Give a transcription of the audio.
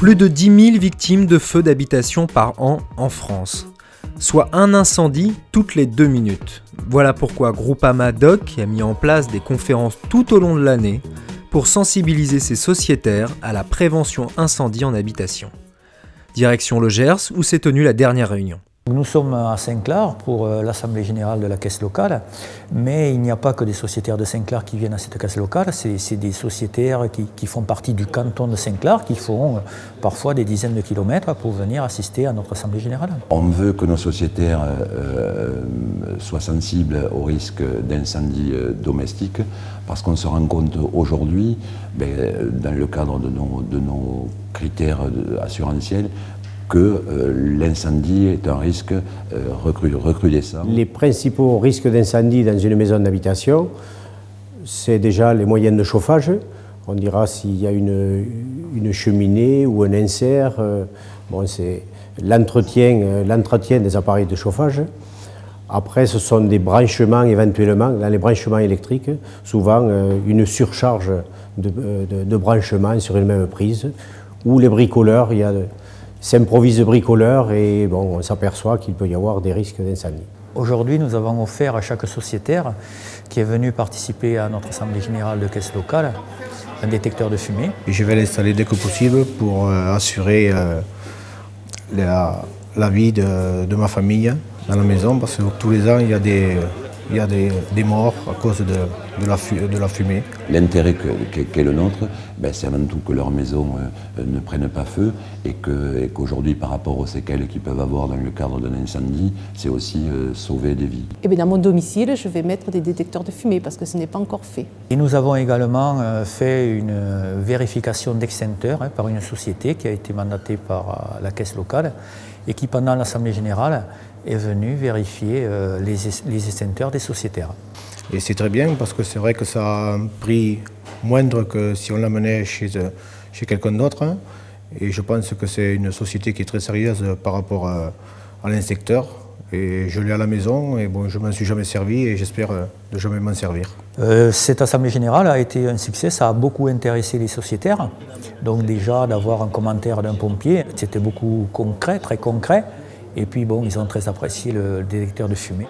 Plus de 10 000 victimes de feux d'habitation par an en France, soit un incendie toutes les 2 minutes. Voilà pourquoi Groupama Doc a mis en place des conférences tout au long de l'année pour sensibiliser ses sociétaires à la prévention incendie en habitation. Direction le Gers où s'est tenue la dernière réunion. Nous sommes à Saint-Clair pour l'Assemblée générale de la caisse locale, mais il n'y a pas que des sociétaires de Saint-Clair qui viennent à cette caisse locale, c'est des sociétaires qui font partie du canton de Saint-Clair, qui font parfois des dizaines de kilomètres pour venir assister à notre Assemblée générale. On veut que nos sociétaires soient sensibles au risque d'incendie domestique, parce qu'on se rend compte aujourd'hui, dans le cadre de nos critères assurantiels, que l'incendie est un risque recrudescent. Les principaux risques d'incendie dans une maison d'habitation, c'est déjà les moyens de chauffage. On dira s'il y a une cheminée ou un insert, c'est l'entretien des appareils de chauffage. Après, ce sont des branchements éventuellement, dans les branchements électriques, souvent une surcharge de branchements sur une même prise, ou les bricoleurs, s'improvisent bricoleurs et on s'aperçoit qu'il peut y avoir des risques d'incendie. Aujourd'hui, nous avons offert à chaque sociétaire qui est venu participer à notre Assemblée générale de caisse locale un détecteur de fumée. Et je vais l'installer dès que possible pour assurer la vie de ma famille dans la maison, parce que tous les ans, il y a des morts à cause de la fumée. L'intérêt qu'est le nôtre, c'est avant tout que leur maison ne prenne pas feu et qu'aujourd'hui, par rapport aux séquelles qu'ils peuvent avoir dans le cadre d'un incendie, c'est aussi sauver des vies. Et dans mon domicile, je vais mettre des détecteurs de fumée parce que ce n'est pas encore fait. Et nous avons également fait une vérification d'extincteurs par une société qui a été mandatée par la caisse locale et qui, pendant l'Assemblée générale, est venu vérifier les extincteurs des sociétaires. Et c'est très bien parce que c'est vrai que ça a un prix moindre que si on l'amenait chez quelqu'un d'autre. Et je pense que c'est une société qui est très sérieuse par rapport à l'inspecteur. Et je l'ai à la maison et je ne m'en suis jamais servi et j'espère ne jamais m'en servir. Cette Assemblée générale a été un succès, ça a beaucoup intéressé les sociétaires. Donc déjà d'avoir un commentaire d'un pompier, c'était beaucoup concret, très concret. Et puis ils ont très apprécié le détecteur de fumée.